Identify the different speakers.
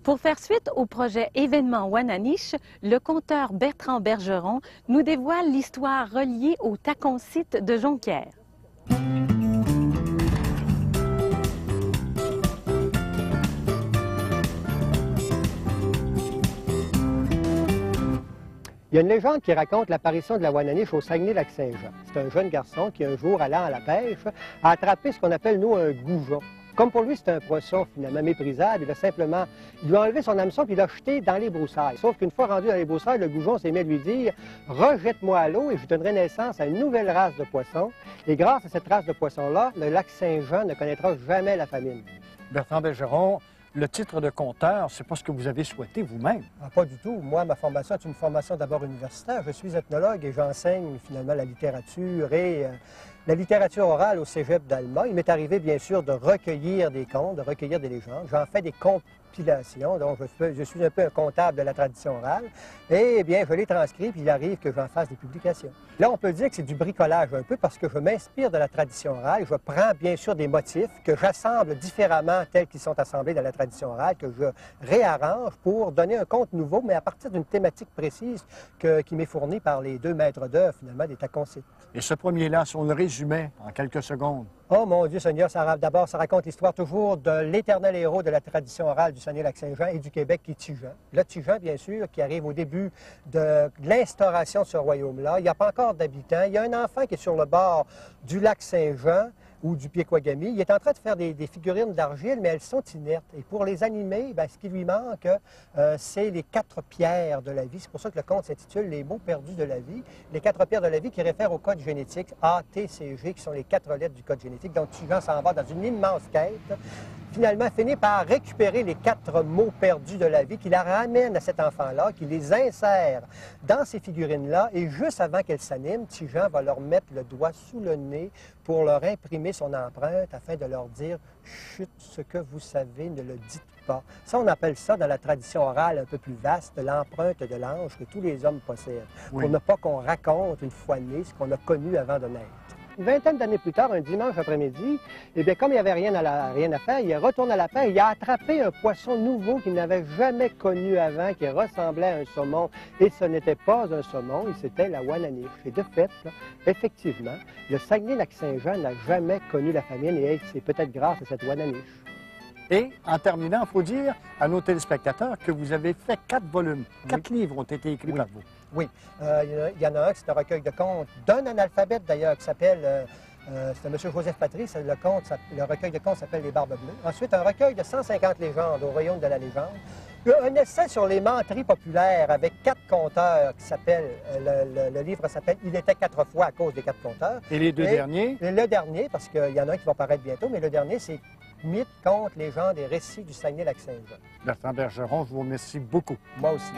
Speaker 1: Pour faire suite au projet événement Wananiche, le conteur Bertrand Bergeron nous dévoile l'histoire reliée au Tacon-Site de Jonquière.
Speaker 2: Il y a une légende qui raconte l'apparition de la Wananiche au Saguenay-Lac-Saint-Jean. C'est un jeune garçon qui, un jour, allant à la pêche, a attrapé ce qu'on appelle, nous, un goujon. Comme pour lui, c'est un poisson finalement méprisable, il lui a enlevé son hameçon puis il l'a jeté dans les broussailles. Sauf qu'une fois rendu dans les broussailles, le goujon s'est mis à lui dire « Rejette-moi à l'eau et je donnerai naissance à une nouvelle race de poissons. » Et grâce à cette race de poissons-là, le lac Saint-Jean ne connaîtra jamais la famine.
Speaker 3: Bertrand Bergeron, le titre de conteur, c'est pas ce que vous avez souhaité vous-même.
Speaker 2: Ah, pas du tout. Moi, ma formation est une formation d'abord universitaire. Je suis ethnologue et j'enseigne finalement la littérature et la littérature orale au cégep d'Alma. Il m'est arrivé, bien sûr, de recueillir des contes, de recueillir des légendes. J'en fais des compilations, donc je suis un peu un comptable de la tradition orale. Et bien, je les transcris, puis il arrive que j'en fasse des publications. Là, on peut dire que c'est du bricolage un peu parce que je m'inspire de la tradition orale. Je prends, bien sûr, des motifs que j'assemble différemment tels qu'ils sont assemblés dans la tradition orale, que je réarrange pour donner un conte nouveau, mais à partir d'une thématique précise qui m'est fournie par les deux maîtres d'œuvre, finalement, des Tacon-Site.
Speaker 3: Et ce premier-là, si on le résumait en quelques secondes.
Speaker 2: Oh mon Dieu Seigneur, d'abord, ça raconte l'histoire toujours de l'éternel héros de la tradition orale du Saguenay-Lac-Saint-Jean et du Québec, qui est Tijan. Le Tijan, bien sûr, qui arrive au début de l'instauration de ce royaume-là. Il n'y a pas encore d'habitants. Il y a un enfant qui est sur le bord du lac Saint-Jean ou du Piquagami. Il est en train de faire des figurines d'argile, mais elles sont inertes. Et pour les animer, bien, ce qui lui manque, c'est les 4 pierres de la vie. C'est pour ça que le conte s'intitule « Les mots perdus de la vie ». Les 4 pierres de la vie qui réfèrent au code génétique A, T, C, G, qui sont les 4 lettres du code génétique. Donc, Tijan s'en va dans une immense quête. Finalement, finit par récupérer les 4 mots perdus de la vie, qui la ramène à cet enfant-là, qui les insère dans ces figurines-là. Et juste avant qu'elles s'animent, Tijan va leur mettre le doigt sous le nez pour leur imprimer son empreinte afin de leur dire « Chut, ce que vous savez, ne le dites pas ». Ça, on appelle ça, dans la tradition orale un peu plus vaste, l'empreinte de l'ange que tous les hommes possèdent. Oui. Pour ne pas qu'on raconte une fois né ce qu'on a connu avant de naître. Une vingtaine d'années plus tard, un dimanche après-midi, eh bien, comme il n'y avait rien à faire, il retourne à la pêche, il a attrapé un poisson nouveau qu'il n'avait jamais connu avant, qui ressemblait à un saumon. Et ce n'était pas un saumon, c'était la Wananiche. Et de fait, là, effectivement, le Saguenay-Lac-Saint-Jean n'a jamais connu la famine, et c'est peut-être grâce à cette Wananiche.
Speaker 3: Et en terminant, il faut dire à nos téléspectateurs que vous avez fait 4 volumes. 4 livres ont été écrits par vous.
Speaker 2: Oui. Il y en a un, c'est un recueil de contes d'un analphabète d'ailleurs qui s'appelle, c'est M. Joseph Patry, le recueil de contes s'appelle Les Barbes Bleues. Ensuite, un recueil de 150 légendes au royaume de la légende. Un essai sur les menteries populaires avec 4 conteurs qui s'appelle, le livre s'appelle « Il était 4 fois à cause des 4 conteurs ».
Speaker 3: Et les deux derniers?
Speaker 2: Le dernier, parce qu'il y en a un qui va paraître bientôt, mais le dernier, c'est « Mythes, contes, légendes et récits du Saguenay-Lac-Saint-Jean ».
Speaker 3: Bertrand Bergeron, je vous remercie beaucoup.
Speaker 2: Moi aussi.